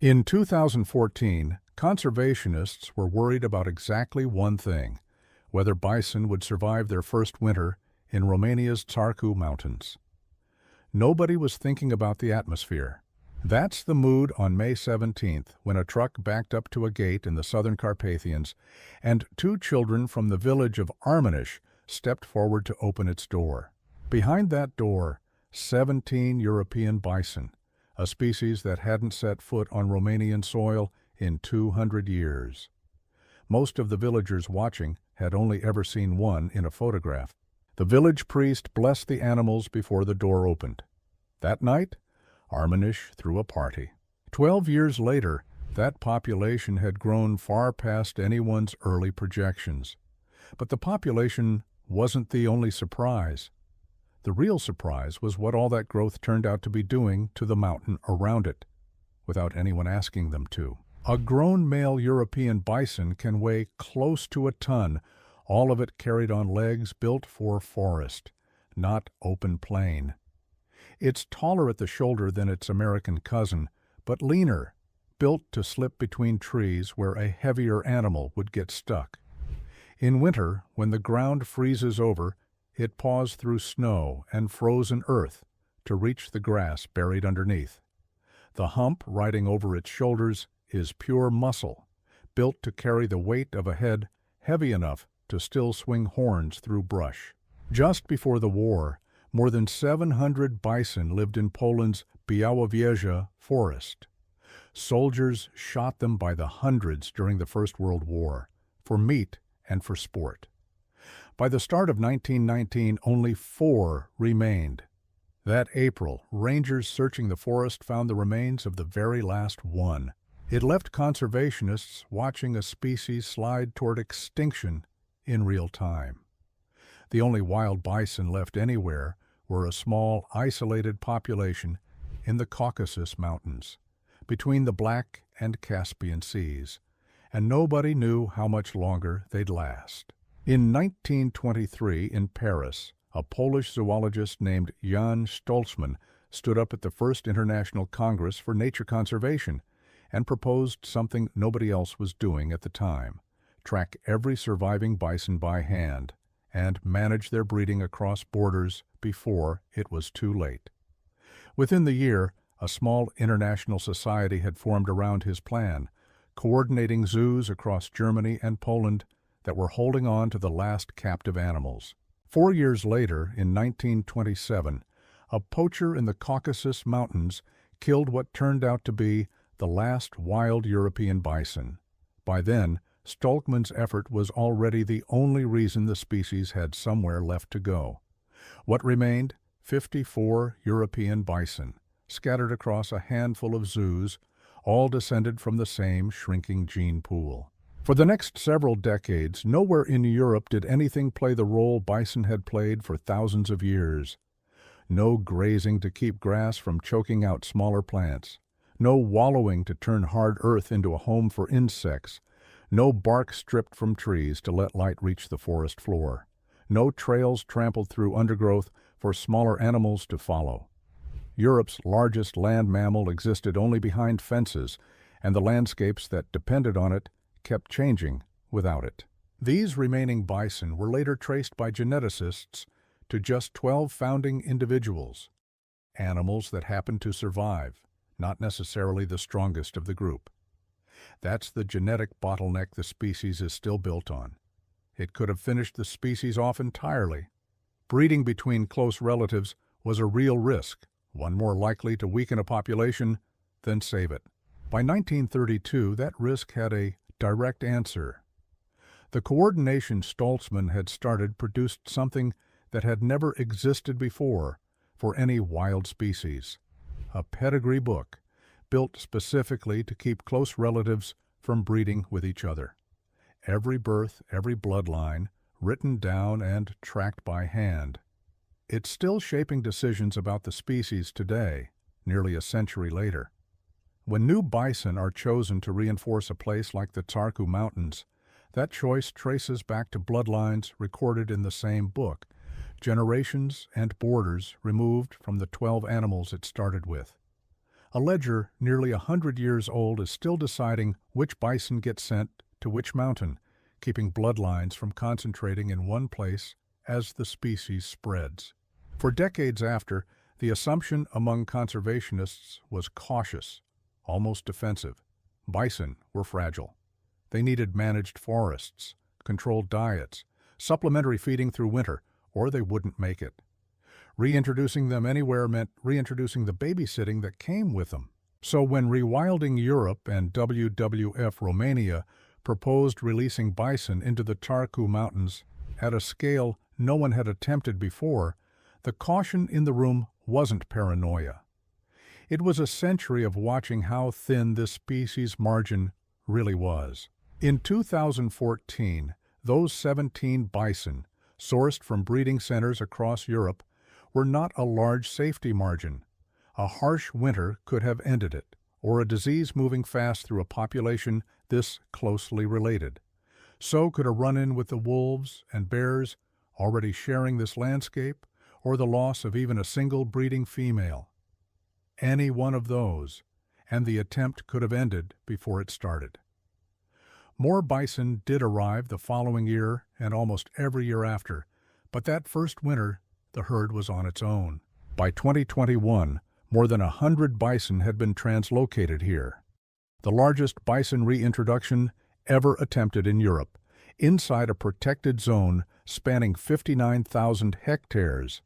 In 2014, conservationists were worried about exactly one thing: whether bison would survive their first winter in Romania's Țarcu Mountains. Nobody was thinking about the atmosphere. That's the mood on May 17th, when a truck backed up to a gate in the southern Carpathians, and two children from the village of Armenish stepped forward to open its door. Behind that door, 17 European bison, a species that hadn't set foot on Romanian soil in 200 years. Most of the villagers watching had only ever seen one in a photograph. The village priest blessed the animals before the door opened. That night, Armenish threw a party. 12 years later, that population had grown far past anyone's early projections. But the population wasn't the only surprise. The real surprise was what all that growth turned out to be doing to the mountain around it, without anyone asking them to. A grown male European bison can weigh close to a ton, all of it carried on legs built for forest, not open plain. It's taller at the shoulder than its American cousin, but leaner, built to slip between trees where a heavier animal would get stuck. In winter, when the ground freezes over, it paws through snow and frozen earth to reach the grass buried underneath. The hump riding over its shoulders is pure muscle, built to carry the weight of a head heavy enough to still swing horns through brush. Just before the war, more than 700 bison lived in Poland's Białowieża forest. Soldiers shot them by the hundreds during the First World War, for meat and for sport. By the start of 1919, only 4 remained. That April, rangers searching the forest found the remains of the very last one. It left conservationists watching a species slide toward extinction in real time. The only wild bison left anywhere were a small, isolated population in the Caucasus Mountains, between the Black and Caspian Seas, and nobody knew how much longer they'd last. In 1923, in Paris, a Polish zoologist named Jan Stoltzman stood up at the First International Congress for Nature Conservation and proposed something nobody else was doing at the time: track every surviving bison by hand and manage their breeding across borders before it was too late. Within the year, a small international society had formed around his plan, coordinating zoos across Germany and Poland that were holding on to the last captive animals. 4 years later, in 1927, a poacher in the Caucasus Mountains killed what turned out to be the last wild European bison. By then, Stoltzman's effort was already the only reason the species had somewhere left to go. What remained? 54 European bison, scattered across a handful of zoos, all descended from the same shrinking gene pool. For the next several decades, nowhere in Europe did anything play the role bison had played for thousands of years. No grazing to keep grass from choking out smaller plants. No wallowing to turn hard earth into a home for insects. No bark stripped from trees to let light reach the forest floor. No trails trampled through undergrowth for smaller animals to follow. Europe's largest land mammal existed only behind fences, and the landscapes that depended on it kept changing without it. These remaining bison were later traced by geneticists to just 12 founding individuals, animals that happened to survive, not necessarily the strongest of the group. That's the genetic bottleneck the species is still built on. It could have finished the species off entirely. Breeding between close relatives was a real risk, one more likely to weaken a population than save it. By 1932, that risk had a direct answer. The coordination Stoltzman had started produced something that had never existed before for any wild species: a pedigree book, built specifically to keep close relatives from breeding with each other. Every birth, every bloodline, written down and tracked by hand. It's still shaping decisions about the species today, nearly a century later. When new bison are chosen to reinforce a place like the Țarcu Mountains, that choice traces back to bloodlines recorded in the same book, generations and borders removed from the 12 animals it started with. A ledger nearly 100 years old is still deciding which bison get sent to which mountain, keeping bloodlines from concentrating in one place as the species spreads. For decades after, the assumption among conservationists was cautious, almost defensive. Bison were fragile. They needed managed forests, controlled diets, supplementary feeding through winter, or they wouldn't make it. Reintroducing them anywhere meant reintroducing the babysitting that came with them. So when Rewilding Europe and WWF Romania proposed releasing bison into the Tarcu Mountains at a scale no one had attempted before, the caution in the room wasn't paranoia. It was a century of watching how thin this species' margin really was. In 2014, those 17 bison, sourced from breeding centers across Europe, were not a large safety margin. A harsh winter could have ended it, or a disease moving fast through a population this closely related. So could a run-in with the wolves and bears already sharing this landscape, or the loss of even a single breeding female. Any one of those, and the attempt could have ended before it started. More bison did arrive the following year and almost every year after, but that first winter, the herd was on its own. By 2021, more than 100 bison had been translocated here. The largest bison reintroduction ever attempted in Europe, inside a protected zone spanning 59,000 hectares.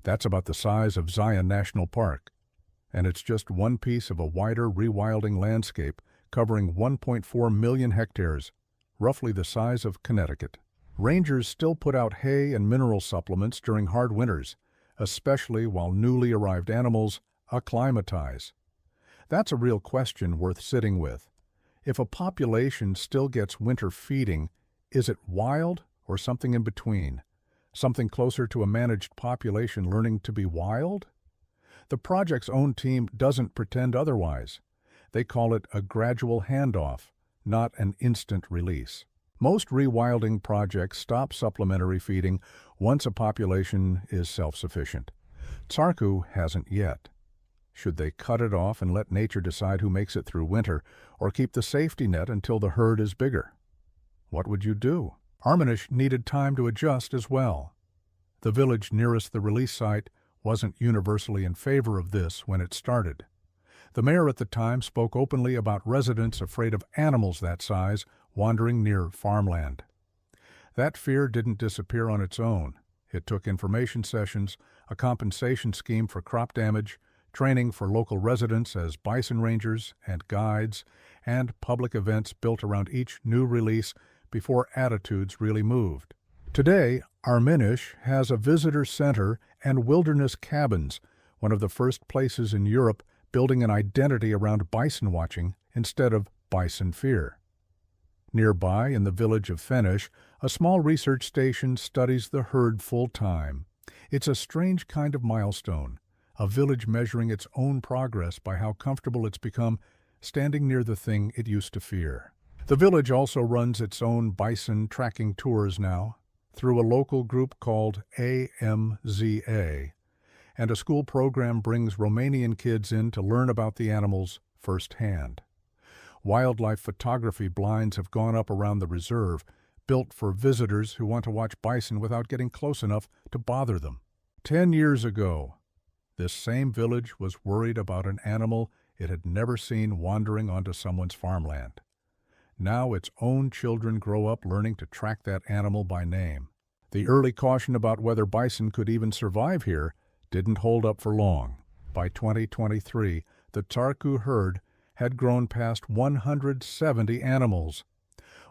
That's about the size of Zion National Park, and it's just one piece of a wider rewilding landscape covering 1.4 million hectares, roughly the size of Connecticut. Rangers still put out hay and mineral supplements during hard winters, especially while newly arrived animals acclimatize. That's a real question worth sitting with. If a population still gets winter feeding, is it wild or something in between? Something closer to a managed population learning to be wild? The project's own team doesn't pretend otherwise. They call it a gradual handoff, not an instant release. Most rewilding projects stop supplementary feeding once a population is self-sufficient. Tarcu hasn't yet. Should they cut it off and let nature decide who makes it through winter, or keep the safety net until the herd is bigger? What would you do? Armenish needed time to adjust as well. The village nearest the release site wasn't universally in favor of this when it started. The mayor at the time spoke openly about residents afraid of animals that size wandering near farmland. That fear didn't disappear on its own. It took information sessions, a compensation scheme for crop damage, training for local residents as bison rangers and guides, and public events built around each new release before attitudes really moved. Today, Armenish has a visitor center and wilderness cabins, one of the first places in Europe building an identity around bison watching instead of bison fear. Nearby, in the village of Fenish, a small research station studies the herd full-time. It's a strange kind of milestone, a village measuring its own progress by how comfortable it's become standing near the thing it used to fear. The village also runs its own bison tracking tours now, through a local group called AMZA, and a school program brings Romanian kids in to learn about the animals firsthand. Wildlife photography blinds have gone up around the reserve, built for visitors who want to watch bison without getting close enough to bother them. 10 years ago, this same village was worried about an animal it had never seen wandering onto someone's farmland. Now its own children grow up learning to track that animal by name. The early caution about whether bison could even survive here didn't hold up for long. By 2023, the Tarcu herd had grown past 170 animals,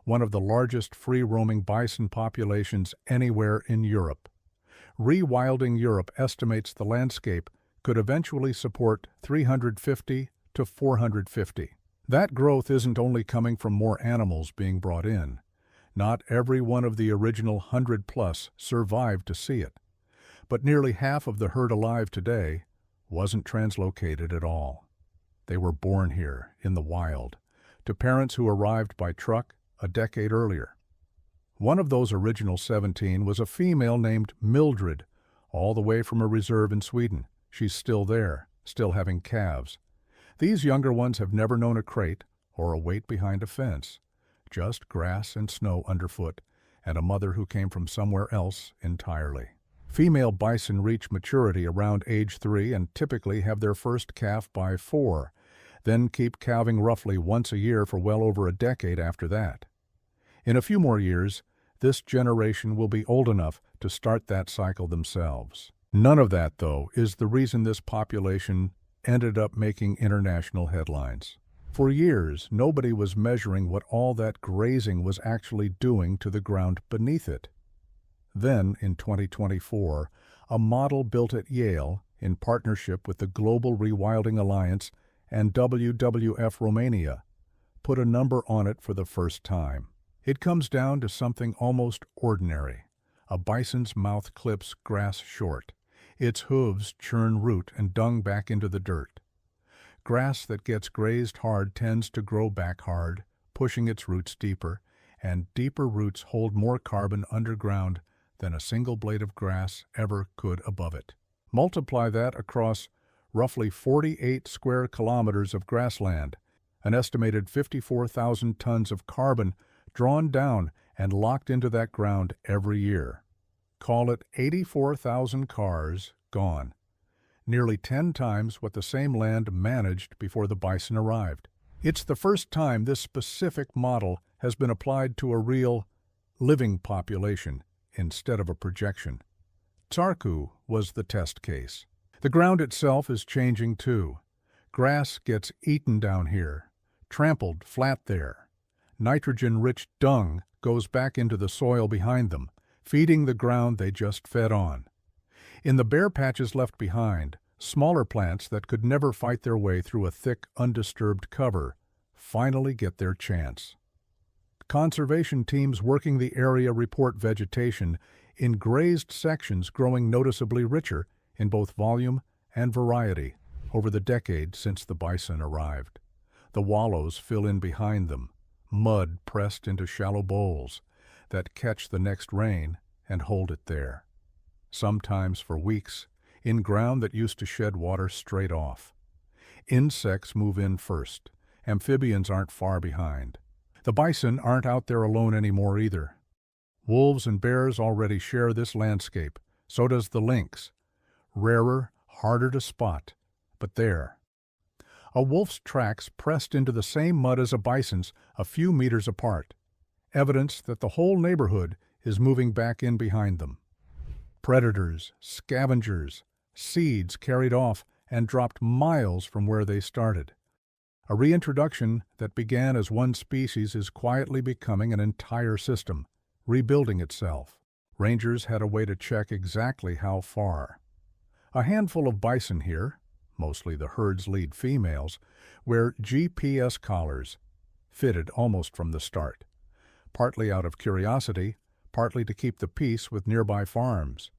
one of the largest free-roaming bison populations anywhere in Europe. Rewilding Europe estimates the landscape could eventually support 350 to 450. That growth isn't only coming from more animals being brought in. Not every one of the original 100-plus survived to see it, but nearly half of the herd alive today wasn't translocated at all. They were born here, in the wild, to parents who arrived by truck a decade earlier. One of those original 17 was a female named Mildred, all the way from a reserve in Sweden. She's still there, still having calves. These younger ones have never known a crate or a wait behind a fence, just grass and snow underfoot, and a mother who came from somewhere else entirely. Female bison reach maturity around age 3 and typically have their first calf by 4, then keep calving roughly once a year for well over a decade after that. In a few more years, this generation will be old enough to start that cycle themselves. None of that, though, is the reason this population ended up making international headlines. For years, nobody was measuring what all that grazing was actually doing to the ground beneath it. Then, in 2024, a model built at Yale, in partnership with the Global Rewilding Alliance and WWF Romania, put a number on it for the first time. It comes down to something almost ordinary. A bison's mouth clips grass short. Its hooves churn root and dung back into the dirt. Grass that gets grazed hard tends to grow back hard, pushing its roots deeper, and deeper roots hold more carbon underground than a single blade of grass ever could above it. Multiply that across roughly 48 square kilometers of grassland, an estimated 54,000 tons of carbon drawn down and locked into that ground every year. Call it 84,000 cars gone, nearly 10 times what the same land managed before the bison arrived. It's the first time this specific model has been applied to a real, living population instead of a projection. Tarku was the test case. The ground itself is changing too. Grass gets eaten down here, trampled flat there. Nitrogen-rich dung goes back into the soil behind them, feeding the ground they just fed on. In the bare patches left behind, smaller plants that could never fight their way through a thick, undisturbed cover finally get their chance. Conservation teams working the area report vegetation in grazed sections growing noticeably richer in both volume and variety over the decade since the bison arrived. The wallows fill in behind them, mud pressed into shallow bowls that catch the next rain and hold it there, sometimes for weeks, in ground that used to shed water straight off. Insects move in first. Amphibians aren't far behind. The bison aren't out there alone anymore either. Wolves and bears already share this landscape, so does the lynx. Rarer, harder to spot, but there. A wolf's tracks pressed into the same mud as a bison's a few meters apart, evidence that the whole neighborhood is moving back in behind them. Predators, scavengers, seeds carried off and dropped miles from where they started. A reintroduction that began as one species is quietly becoming an entire system, rebuilding itself. Rangers had a way to check exactly how far. A handful of bison here, mostly the herd's lead females, wear GPS collars, fitted almost from the start, partly out of curiosity, partly to keep the peace with nearby farms.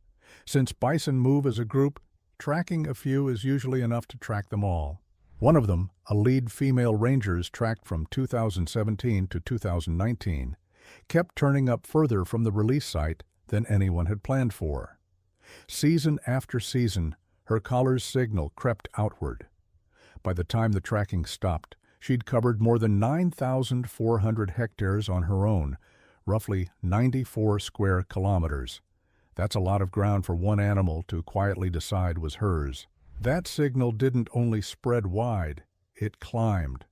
Since bison move as a group, tracking a few is usually enough to track them all. One of them, a lead female ranger's tracked from 2017 to 2019, kept turning up further from the release site than anyone had planned for. Season after season, her collar's signal crept outward. By the time the tracking stopped, she'd covered more than 9,400 hectares on her own, roughly 94 square kilometers. That's a lot of ground for one animal to quietly decide was hers. That signal didn't only spread wide, it climbed.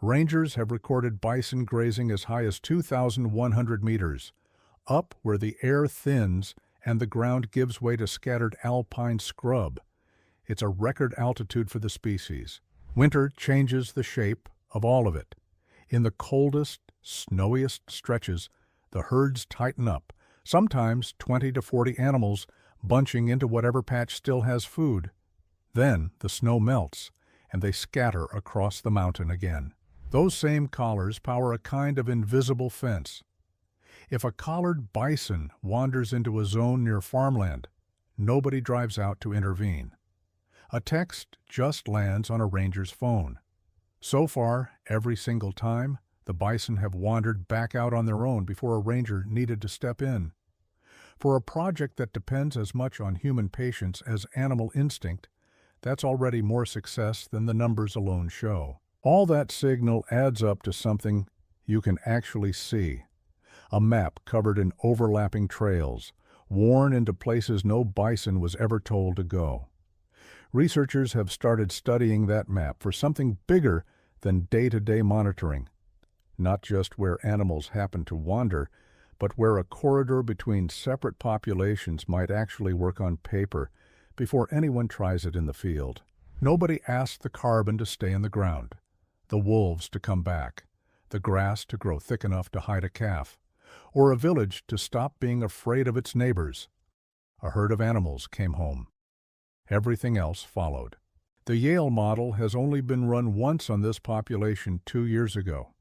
Rangers have recorded bison grazing as high as 2,100 meters, up where the air thins and the ground gives way to scattered alpine scrub. It's a record altitude for the species. Winter changes the shape of all of it. In the coldest, snowiest stretches, the herds tighten up, sometimes 20 to 40 animals bunching into whatever patch still has food. Then the snow melts, and they scatter across the mountain again. Those same collars power a kind of invisible fence. If a collared bison wanders into a zone near farmland, nobody drives out to intervene. A text just lands on a ranger's phone. So far, every single time, the bison have wandered back out on their own before a ranger needed to step in. For a project that depends as much on human patience as animal instinct, That's already more success than the numbers alone show. All that signal adds up to something you can actually see. A map covered in overlapping trails, worn into places no bison was ever told to go. Researchers have started studying that map for something bigger than day-to-day monitoring. Not just where animals happen to wander, but where a corridor between separate populations might actually work on paper before anyone tries it in the field. Nobody asked the carbon to stay in the ground, the wolves to come back, the grass to grow thick enough to hide a calf, or a village to stop being afraid of its neighbors. A herd of animals came home. Everything else followed. The Yale model has only been run once on this population 2 years ago.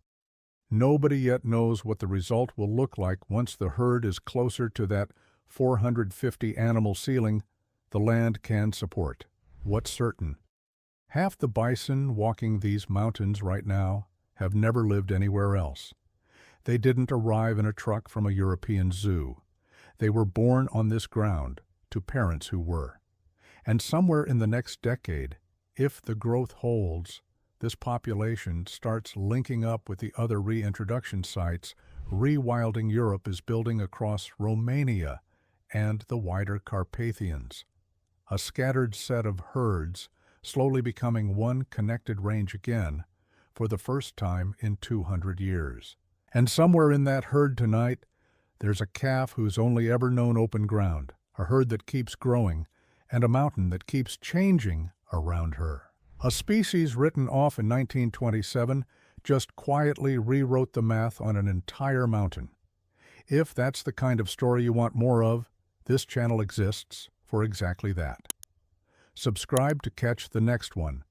Nobody yet knows what the result will look like once the herd is closer to that 450 animal ceiling the land can support. What's certain? Half the bison walking these mountains right now have never lived anywhere else. They didn't arrive in a truck from a European zoo. They were born on this ground to parents who were. And somewhere in the next decade, if the growth holds, this population starts linking up with the other reintroduction sites Rewilding Europe is building across Romania and the wider Carpathians. A scattered set of herds slowly becoming one connected range again for the first time in 200 years. And somewhere in that herd tonight, there's a calf who's only ever known open ground, a herd that keeps growing, and a mountain that keeps changing around her. A species written off in 1927 just quietly rewrote the math on an entire mountain. If that's the kind of story you want more of, this channel exists for exactly that. Subscribe to catch the next one,